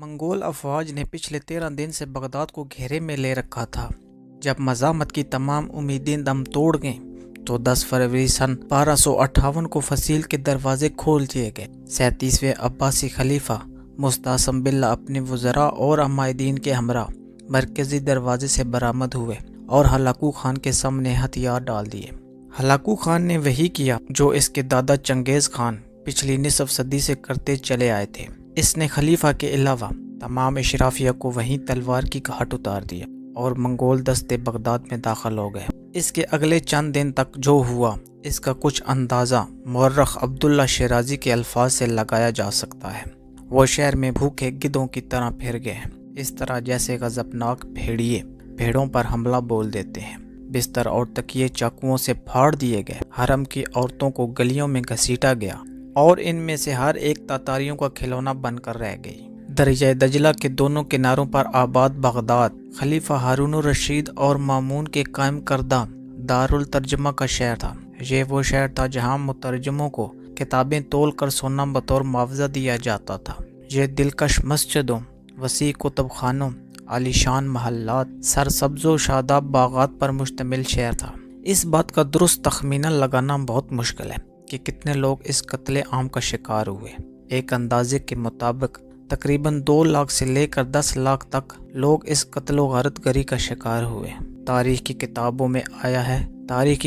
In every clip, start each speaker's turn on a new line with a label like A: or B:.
A: منگول افواج نے پچھلے 13 دن سے بغداد کو گھیرے میں لے رکھا تھا۔ جب مزاحمت کی تمام امیدیں دم توڑ گئیں تو 10 فروری سن 1258 کو فصیل کے دروازے کھول دیے گئے۔ 37ویں عباسی خلیفہ مستعصم باللہ اپنے وزراء اور عمائدین کے ہمراہ مرکزی دروازے سے برآمد ہوئے اور ہلاکو خان کے سامنے ہتھیار ڈال دیے۔ ہلاکو خان نے وہی کیا جو اس کے دادا چنگیز خان پچھلی نصف صدی سے کرتے چلے آئے تھے۔ اس نے خلیفہ کے علاوہ تمام اشرافیہ کو وہیں تلوار کی گھاٹ اتار دیا اور منگول دستے بغداد میں داخل ہو گئے۔ اس کے اگلے چند دن تک جو ہوا اس کا کچھ اندازہ مورخ عبداللہ شیرازی کے الفاظ سے لگایا جا سکتا ہے۔ وہ شہر میں بھوکے گدھوں کی طرح پھر گئے ہیں، اس طرح جیسے غضبناک بھیڑیے بھیڑوں پر حملہ بول دیتے ہیں۔ بستر اور تکیے چاقوؤں سے پھاڑ دیے گئے، حرم کی عورتوں کو گلیوں میں گھسیٹا گیا اور ان میں سے ہر ایک تاتاریوں کا کھلونا بن کر رہ گئی۔ دریائے دجلہ کے دونوں کناروں پر آباد بغداد خلیفہ ہارون الرشید اور مامون کے قائم کردہ دارالترجمہ کا شہر تھا۔ یہ وہ شہر تھا جہاں مترجموں کو کتابیں تول کر سونا بطور معاوضہ دیا جاتا تھا۔ یہ دلکش مسجدوں، وسیع کتب خانوں، عالیشان محلات، سرسبز و شاداب باغات پر مشتمل شہر تھا۔ اس بات کا درست تخمینہ لگانا بہت مشکل ہے کہ کتنے لوگ اس قتل عام کا شکار ہوئے۔ ایک اندازے کے مطابق تقریباً 2 لاکھ سے لے کر 10 لاکھ تک لوگ اس قتل و غارت گری کا شکار ہوئے۔ تاریخ کی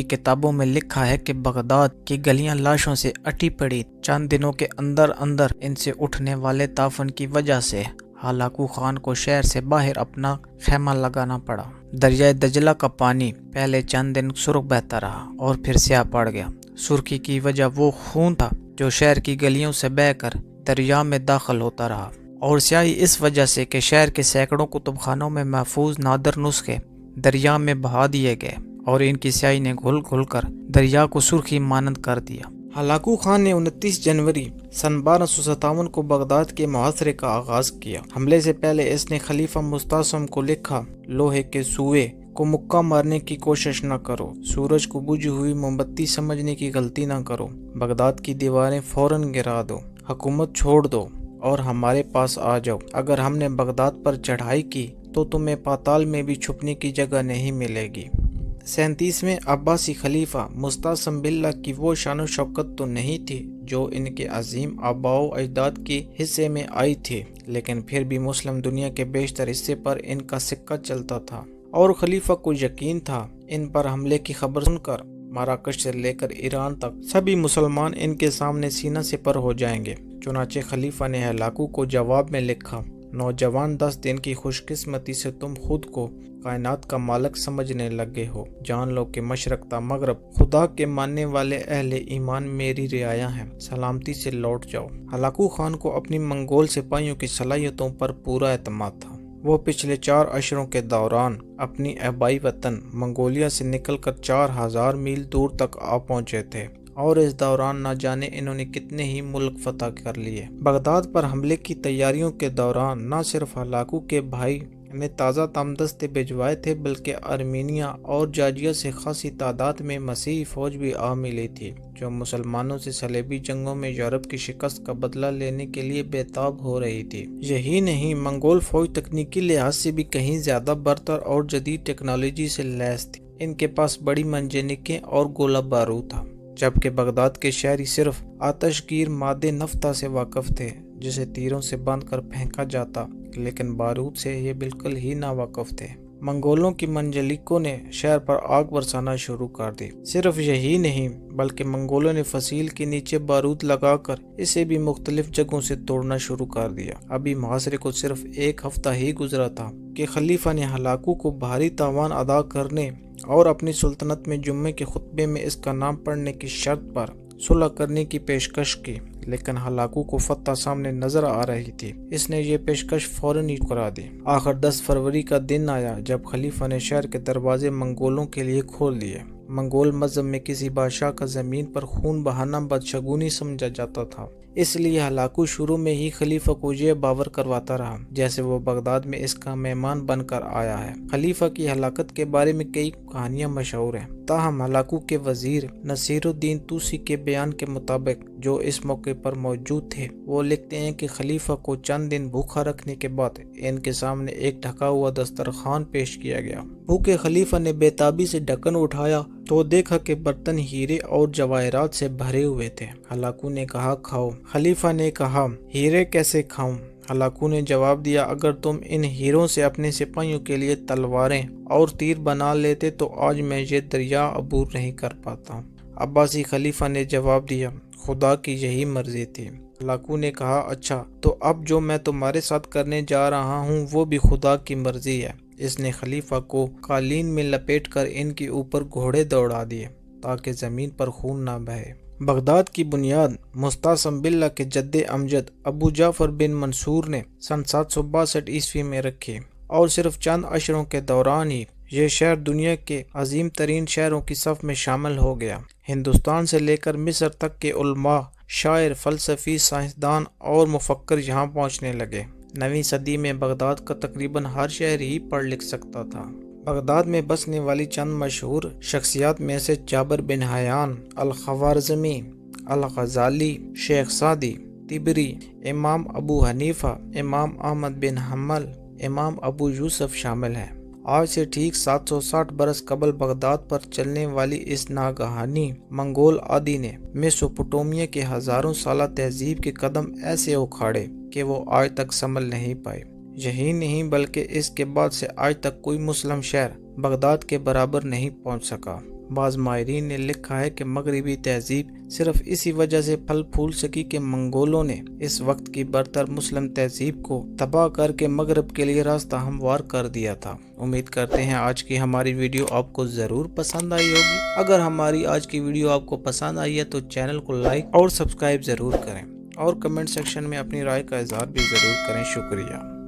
A: کتابوں میں لکھا ہے کہ بغداد کی گلیاں لاشوں سے اٹی پڑی۔ چند دنوں کے اندر ان سے اٹھنے والے تعفن کی وجہ سے ہلاکو خان کو شہر سے باہر اپنا خیمہ لگانا پڑا۔ دریائے دجلہ کا پانی پہلے چند دن سرخ بہتا رہا اور پھر سیاہ پڑ گیا۔ سرخی کی وجہ وہ خون تھا جو شہر کی گلیوں سے بہہ کر دریا میں داخل ہوتا رہا، اور سیاہی اس وجہ سے کہ شہر کے سینکڑوں کتب خانوں میں محفوظ نادر نسخے دریا میں بہا دیے گئے اور ان کی سیاہی نے گھل گھل کر دریا کو سرخی مانند کر دیا۔ ہلاکو خان نے 29 جنوری سن 1257 کو بغداد کے محاصرے کا آغاز کیا۔ حملے سے پہلے اس نے خلیفہ مستعصم کو لکھا، لوہے کے سوئے کو مکہ مارنے کی کوشش نہ کرو، سورج کو بجھی ہوئی موم بتی سمجھنے کی غلطی نہ کرو، بغداد کی دیواریں فوراً گرا دو، حکومت چھوڑ دو اور ہمارے پاس آ جاؤ۔ اگر ہم نے بغداد پر چڑھائی کی تو تمہیں پاتال میں بھی چھپنے کی جگہ نہیں ملے گی۔ 37ویں عباسی خلیفہ مستعصم باللہ کی وہ شان و شوکت تو نہیں تھی جو ان کے عظیم آباء و اجداد کے حصے میں آئی تھی، لیکن پھر بھی مسلم دنیا کے بیشتر حصے پر ان کا سکہ چلتا تھا اور خلیفہ کو یقین تھا ان پر حملے کی خبر سن کر مراکش سے لے کر ایران تک سبھی مسلمان ان کے سامنے سینہ سپر ہو جائیں گے۔ چنانچہ خلیفہ نے ہلاکو کو جواب میں لکھا، نوجوان 10 دن کی خوش قسمتی سے تم خود کو کائنات کا مالک سمجھنے لگے ہو۔ جان لو کہ مشرق تا مغرب خدا کے ماننے والے اہل ایمان میری رعایا ہیں، سلامتی سے لوٹ جاؤ۔ ہلاکو خان کو اپنی منگول سپاہیوں کی صلاحیتوں پر پورا اعتماد تھا۔ وہ پچھلے 4 عشروں کے دوران اپنی آبائی وطن منگولیا سے نکل کر 4000 میل دور تک آ پہنچے تھے، اور اس دوران نہ جانے انہوں نے کتنے ہی ملک فتح کر لیے۔ بغداد پر حملے کی تیاریوں کے دوران نہ صرف ہلاکو کے بھائی نے تازہ دستے بھجوائے تھے، بلکہ ارمینیا اور جارجیا سے خاصی تعداد میں مسیحی فوج بھی آ ملی تھی جو مسلمانوں سے صلیبی جنگوں میں یورپ کی شکست کا بدلہ لینے کے لیے بے تاب ہو رہی تھی۔ یہی نہیں، منگول فوج تکنیکی لحاظ سے بھی کہیں زیادہ برتر اور جدید ٹیکنالوجی سے لیس تھی۔ ان کے پاس بڑی منجنیقیں اور گولہ بارود تھا، جبکہ بغداد کے شہری صرف آتش گیر مادے نفطہ سے واقف تھے جسے تیروں سے باندھ کر پھینکا جاتا، لیکن بارود سے یہ بالکل ہی ناواقف تھے۔ منگولوں کی منجنیقوں نے شہر پر آگ برسانا شروع کر دی۔ صرف یہی نہیں بلکہ منگولوں نے فصیل کے نیچے بارود لگا کر اسے بھی مختلف جگہوں سے توڑنا شروع کر دیا۔ ابھی محاصرے کو صرف 1 ہفتہ ہی گزرا تھا کہ خلیفہ نے ہلاکو کو بھاری تاوان ادا کرنے اور اپنی سلطنت میں جمعے کے خطبے میں اس کا نام پڑھنے کی شرط پر صلح کرنے کی پیشکش کی، لیکن ہلاکو کو فتح سامنے نظر آ رہی تھی۔ اس نے یہ پیشکش فوراً ہی ٹھکرا دی۔ آخر 10 فروری کا دن آیا جب خلیفہ نے شہر کے دروازے منگولوں کے لیے کھول دیے۔ منگول مذہب میں کسی بادشاہ کا زمین پر خون بہانا بدشگونی سمجھا جاتا تھا، اس لیے ہلاکو شروع میں ہی خلیفہ کو یہ باور کرواتا رہا جیسے وہ بغداد میں اس کا مہمان بن کر آیا ہے۔ خلیفہ کی ہلاکت کے بارے میں کئی کہانیاں مشہور ہیں، تاہم ہلاکو کے وزیر نصیر الدین توسی کے بیان کے مطابق جو اس موقع پر موجود تھے وہ لکھتے ہیں کہ خلیفہ کو چند دن بھوکا رکھنے کے بعد ان کے سامنے ایک ڈھکا ہوا دسترخوان پیش کیا گیا۔ بھوکے خلیفہ نے بے تابی سے ڈھکن اٹھایا تو دیکھا کہ برتن ہیرے اور جواہرات سے بھرے ہوئے تھے۔ ہلاکو نے کہا کھاؤ۔ خلیفہ نے کہا ہیرے کیسے کھاؤں؟ ہلاکو نے جواب دیا اگر تم ان ہیروں سے اپنے سپاہیوں کے لیے تلواریں اور تیر بنا لیتے تو آج میں یہ دریا عبور نہیں کر پاتا۔ عباسی خلیفہ نے جواب دیا خدا کی یہی مرضی تھی۔ ہلاکو نے کہا اچھا تو اب جو میں تمہارے ساتھ کرنے جا رہا ہوں وہ بھی خدا کی مرضی ہے۔ اس نے خلیفہ کو قالین میں لپیٹ کر ان کے اوپر گھوڑے دوڑا دیے تاکہ زمین پر خون نہ بہے۔ بغداد کی بنیاد مستعصم باللہ کے جد امجد ابو جعفر بن منصور نے سن 762 عیسوی میں رکھی اور صرف چند اشروں کے دوران ہی یہ شہر دنیا کے عظیم ترین شہروں کی صف میں شامل ہو گیا۔ ہندوستان سے لے کر مصر تک کے علماء، شاعر، فلسفی، سائنسدان اور مفکر یہاں پہنچنے لگے۔ 9ویں صدی میں بغداد کا تقریباً ہر شہر ہی پڑھ لکھ سکتا تھا۔ بغداد میں بسنے والی چند مشہور شخصیات میں سے جابر بن حیان، الخوارزمی، الغزالی، شیخ سعدی، طبری، امام ابو حنیفہ، امام احمد بن حنبل، امام ابو یوسف شامل ہیں۔ آج سے ٹھیک 760 برس قبل بغداد پر چلنے والی اس ناگہانی منگول عادی نے میسوپوٹیمیا کے ہزاروں سالہ تہذیب کے قدم ایسے اکھاڑے کہ وہ آج تک سنبھل نہیں پائے۔ یہی نہیں بلکہ اس کے بعد سے آج تک کوئی مسلم شہر بغداد کے برابر نہیں پہنچ سکا۔ بعض ماہرین نے لکھا ہے کہ مغربی تہذیب صرف اسی وجہ سے پھل پھول سکی کہ منگولوں نے اس وقت کی برتر مسلم تہذیب کو تباہ کر کے مغرب کے لیے راستہ ہموار کر دیا تھا۔ امید کرتے ہیں آج کی ہماری ویڈیو آپ کو ضرور پسند آئی ہوگی۔ اگر ہماری آج کی ویڈیو آپ کو پسند آئی ہے تو چینل کو لائک اور سبسکرائب ضرور کریں اور کمنٹ سیکشن میں اپنی رائے کا اظہار بھی ضرور کریں۔ شکریہ۔